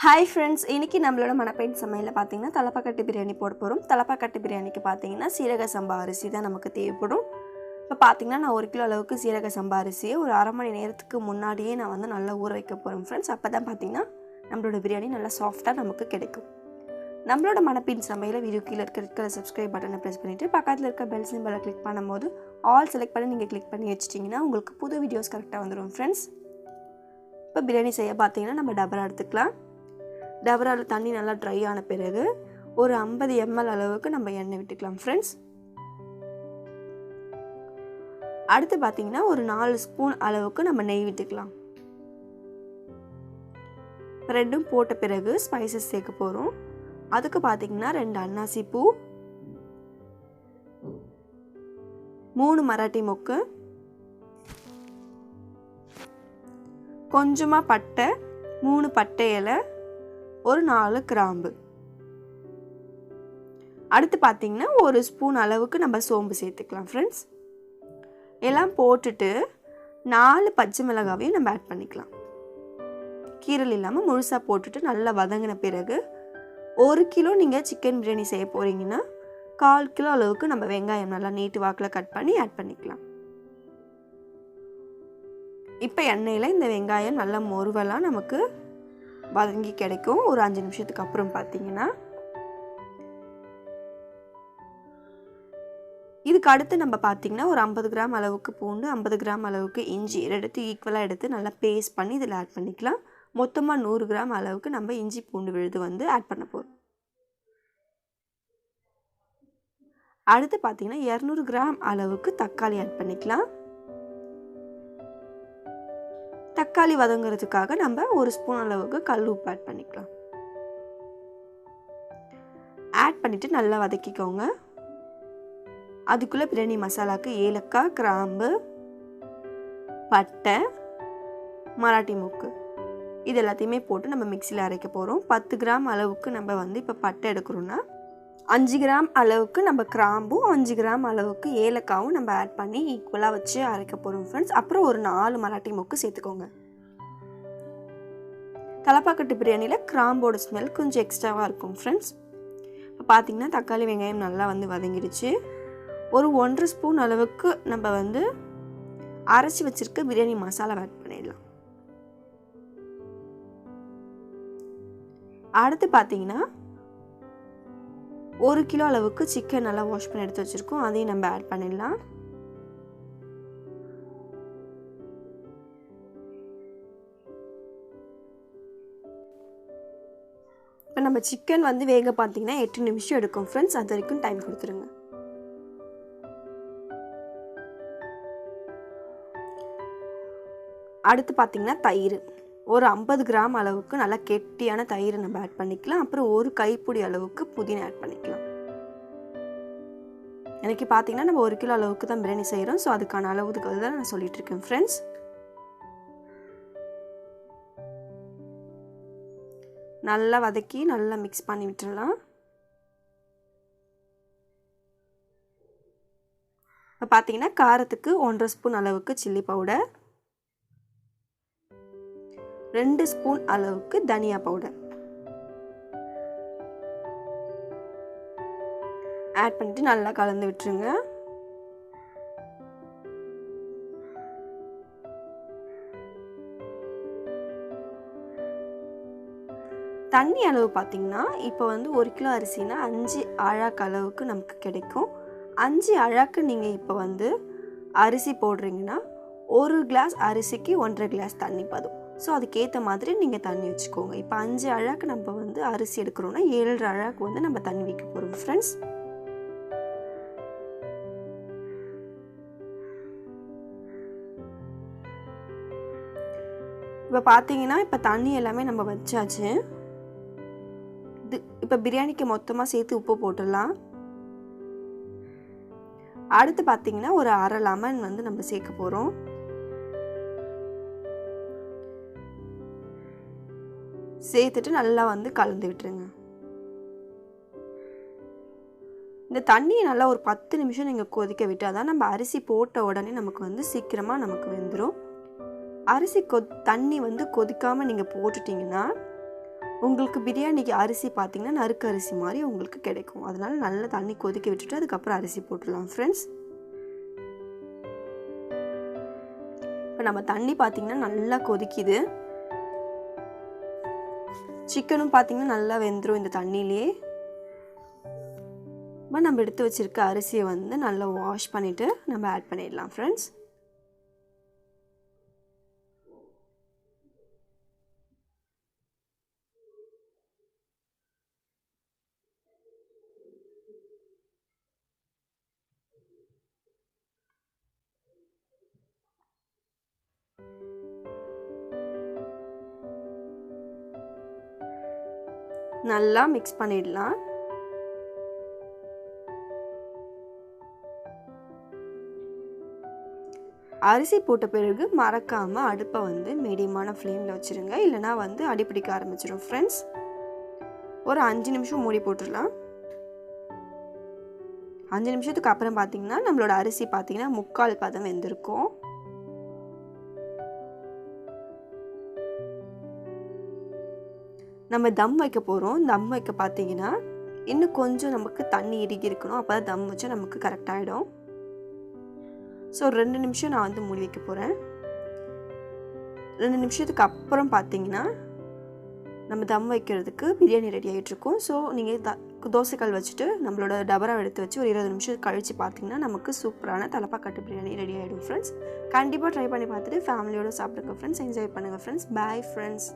Hi friends, இன்னைக்கு நம்மளோட மணப்பெண் சமையல்ல பாத்தீங்கன்னா தலப்பாக்கட்டி பிரியாணி போட போறோம். தலப்பாக்கட்டி பிரியாணிக்கு பாத்தீங்கன்னா சீரக சம்பா அரிசி தான் நமக்கு தேவைப்படும். இப்ப பாத்தீங்கன்னா நான் 1 கிலோ அளவுக்கு சீரக சம்பா அரிசியை ஒரு அரை மணி நேரத்துக்கு முன்னாடியே நான் வந்து நல்லா ஊற வைக்க போறேன் friends. அப்பதான் பாத்தீங்கன்னா நம்மளோட பிரியாணி நல்லா சாஃப்ட்டா நமக்கு கிடைக்கும். நம்மளோட மணப்பெண் சமையல்ல வீடியோ கீழ இருக்க ரெட் கலர் subscribe பட்டனை பிரஸ் பண்ணிட்டு பக்கத்துல இருக்க பெல் சிம்பலை கிளிக் பண்ணும்போது ஆல் செலக்ட் பண்ணி நீங்க கிளிக் பண்ணி வச்சிட்டீங்கன்னா உங்களுக்கு புது வீடியோஸ் கரெக்ட்டா வந்துரும் friends. இப்ப பிரியாணி செய்ய பாத்தீங்கன்னா நம்ம டபரா எடுத்துக்கலாம். டபரால தண்ணி நல்லா ட்ரை ஆன பிறகு ஒரு 50 ml அளவுக்கு நம்ம எண்ணெய் விட்டுக்கலாம் फ्रेंड्स. அடுத்து பாத்தீங்கன்னா ஒரு 4 ஸ்பூன் அளவுக்கு நம்ம நெய் விட்டுக்கலாம். ரெண்டும் போட்ட பிறகு ஸ்பைசஸ் சேர்க்க போறோம். அதுக்கு பாத்தீங்கன்னா 2 அன்னாசி பூ, 3 மராட்டி மொக்கு, கொஞ்சமா பட்டை, 3 பட்டை இலை, ஒரு 4 கிராம்பு. அடுத்து பாத்தீங்கன்னா ஒரு ஸ்பூன் அளவுக்கு நம்ம சோம்பு சேர்த்துக்கலாம் फ्रेंड्स. எல்லாம் போட்டுட்டு 4 பச்சை மிளகாவையும் நம்ம ஆட் பண்ணிக்கலாம். கீரல் இல்லாம முழுசா போட்டுட்டு நல்லா வதங்கின பிறகு 1 கிலோ நீங்க சிக்கன் பிரியாணி செய்ய போறீங்கன்னா 1/4 கிலோ அளவுக்கு நம்ம வெங்காயம் நல்லா நீட்டு வாக்குல கட் பண்ணி ஆட் பண்ணிக்கலாம். இப்போ எண்ணெயில இந்த வெங்காயம் நல்லா மொருவலா நமக்கு வதங்கி கிடைக்கும். ஒரு 5 நிமிஷத்துக்கு அப்புறம் பாத்தீங்கன்னா இதுக்கு அடுத்து நம்ம பாத்தீங்கன்னா ஒரு 50 கிராம் அளவுக்கு பூண்டு, 50 கிராம் அளவுக்கு இஞ்சி ரெண்டு ஈக்குவலா எடுத்து நல்லா பேஸ்ட் பண்ணி இதல ஆட் பண்ணிக்கலாம். மொத்தமா 100 கிராம் அளவுக்கு நம்ம இஞ்சி பூண்டு விழுது வந்து ஆட் பண்ண போறோம். அடுத்து பாத்தீங்கன்னா 200 கிராம் அளவுக்கு தக்காளி ஆட் பண்ணிக்கலாம். தக்காளி வதங்குறதுக்காக நம்ம ஒரு ஸ்பூன் அளவுக்கு கல் உப்பு ஆட் பண்ணிக்கலாம். ஆட் பண்ணிட்டு நல்லா வதக்கிக்கோங்க. அதுக்குள்ள பிரியாணி மசாலாக்கு ஏலக்காய், கிராம்பு, பட்டை, மராட்டி மொக்கு இது எல்லாத்தையுமே போட்டு நம்ம மிக்ஸில அரைக்க போறோம். 10 கிராம் அளவுக்கு நம்ம வந்து இப்ப பட்டை எடுக்கறோம்னா 5 கிராம் அளவுக்கு நம்ம கிராம்பும் 5 கிராம் அளவுக்கு ஏலக்காவும் நம்ம ஆட் பண்ணி ஈக்குவலா வச்சு அரைக்க போறோம் फ्रेंड्स. அப்புறம் ஒரு 4 மராட்டி மொக்கு சேர்த்துக்கோங்க. தலப்பாக்கட்டி பிரியாணில கிராம்போட ஸ்மெல் கொஞ்சம் எக்ஸ்ட்ராவா இருக்கும் फ्रेंड्स. இப்ப பாத்தீங்கன்னா தக்காளி வெங்காயம் நல்லா வந்து வதங்கிடுச்சு. ஒரு 1 ஸ்பூன் அளவுக்கு நம்ம வந்து அரைச்சு வச்சிருக்க பிரியாணி மசாலா ஆட் பண்ணிடலாம். அடுத்து பாத்தீங்கன்னா 1 கிலோ அளவுக்கு சிக்கன் நல்லா வாஷ் பண்ணி எடுத்து வச்சிருக்கோம். அதையும் நம்ம ஆட் பண்ணிடலாம். இப்போ நம்ம சிக்கன் வந்து வேக பாத்தீங்கன்னா 8 நிமிஷம் எடுக்கும் फ्रेंड्स. அது வரைக்கும் டைம் கொடுத்துருங்க. அடுத்து பாத்தீங்கன்னா தயிர் ஒரு 50 கிராம் அளவுக்கு நல்லா கெட்டியான தயிர் நம்ம ஆட் பண்ணிக்கலாம். அப்புறம் ஒரு கைப்பிடி அளவுக்கு புதினா ஆட் பண்ணிக்கலாம். எனக்கு பாத்தீங்கன்னா நம்ம 1 கிலோ அளவுக்கு தான் பிரியாணி செய்றோம். சோ அதுக்கான அளவுக்கு தான் நான் சொல்லிட்டு இருக்கேன் फ्रेंड्स. நல்லா வதக்கி நல்லா mix பண்ணி விட்டுறலாம். இப்ப பாத்தீங்கன்னா காரத்துக்கு 1/2 ஸ்பூன் அளவுக்கு சில்லி பவுடர், 2 ஸ்பூன் அளவுக்கு தனியா பவுடர் ஆட் பண்ணிட்டு நல்லா கலந்து விட்டுருங்க. தண்ணி அளவு பாத்தீங்கன்னா இப்போ வந்து 1 கிலோ அரிசினா 5 அழாக்கு அளவுக்கு நமக்கு கிடைக்கும். 5 அழாக்கு நீங்க இப்போ வந்து அரிசி போடுறீங்கன்னா 1 கிளாஸ் அரிசிக்கு 1.5 கிளாஸ் தண்ணி பதும். சோ அதுக்கு ஏத்த மாதிரி நீங்க தண்ணி வெச்சுக்கோங்க. இப்போ 5 அழாக்கு நம்ம வந்து அரிசி எடுக்கறோம்னா 7 அழாக்கு வந்து நம்ம தண்ணி வைக்க போறோம் फ्रेंड्स. இப்போ பாத்தீங்கன்னா இப்போ தண்ணி எல்லாமே நம்ம வச்சாச்சு. இப்போ பிரியாணிக்கு மொத்தமா சேர்த்து உப்பு போட்டுடலாம். அடுத்து பாத்தீங்கன்னா ஒரு அரை லெமன் வந்து நம்ம சேர்க்க போறோம். சேர்த்துட்டு நல்லா வந்து கலந்து விட்டுருங்க. இந்த தண்ணியை நல்லா ஒரு 10 நிமிஷம் நீங்க கொதிக்க விட்டாதான் நம்ம அரிசி போட்ட உடனே நமக்கு வந்து சீக்கிரமா நமக்கு வெந்துரும். அரிசி தண்ணி வந்து கொதிக்காம நீங்க போட்டுட்டீங்கன்னா உங்களுக்கு பிரியாணிக்கு அரிசி பார்த்திங்கன்னா நறுக்கு அரிசி மாதிரி உங்களுக்கு கிடைக்கும். அதனால் நல்லா தண்ணி கொதிக்க விட்டுட்டு அதுக்கப்புறம் அரிசி போட்டுடலாம் ஃப்ரெண்ட்ஸ். இப்போ நம்ம தண்ணி பார்த்திங்கன்னா நல்லா கொதிக்குது. சிக்கனும் பார்த்திங்கன்னா நல்லா வெந்துடும் இந்த தண்ணியிலே. இப்போ நம்ம எடுத்து வச்சுருக்க அரிசியை வந்து நல்லா வாஷ் பண்ணிவிட்டு நம்ம ஆட் பண்ணிடலாம் ஃப்ரெண்ட்ஸ். நல்லா மிக்ஸ் பண்ணிடலாம். அரிசி போட்ட பிறகு மறக்காமல் அடுப்பை வந்து மீடியமான ஃப்ளேமில் வச்சுருங்க, இல்லைனா வந்து அடிப்பிடிக்க ஆரம்பிச்சிடும் ஃப்ரெண்ட்ஸ். ஒரு 5 நிமிஷம் மூடி போட்டுடலாம். 5 நிமிஷத்துக்கு அப்புறம் பார்த்திங்கன்னா நம்மளோட அரிசி பார்த்திங்கன்னா 3/4 பதம் வெந்திருக்கும். நம்ம தம் வைக்க போகிறோம். தம் வைக்க பார்த்திங்கன்னா இன்னும் கொஞ்சம் நமக்கு தண்ணி இறுகி இருக்கணும், அப்போ தான் தம் வச்சா நமக்கு கரெக்டாகிடும். ஸோ 2 நிமிஷம் நான் வந்து மூடி வைக்க போகிறேன். 2 நிமிஷத்துக்கு அப்புறம் பார்த்திங்கன்னா நம்ம தம் வைக்கிறதுக்கு பிரியாணி ரெடி ஆகிட்ருக்கோம். ஸோ நீங்கள் தோசைக்கல் வச்சுட்டு நம்மளோட டபரா எடுத்து வச்சு ஒரு 20 நிமிஷம் கழித்து பார்த்திங்கன்னா நமக்கு சூப்பரான தலப்பாக்கட்டு பிரியாணி ரெடி ஆகிடும் ஃப்ரெண்ட்ஸ். கண்டிப்பாக ட்ரை பண்ணி பார்த்துட்டு ஃபேமிலியோடு சாப்பிடுங்க ஃப்ரெண்ட்ஸ். என்ஜாய் பண்ணுங்கள் ஃப்ரெண்ட்ஸ். Bye friends.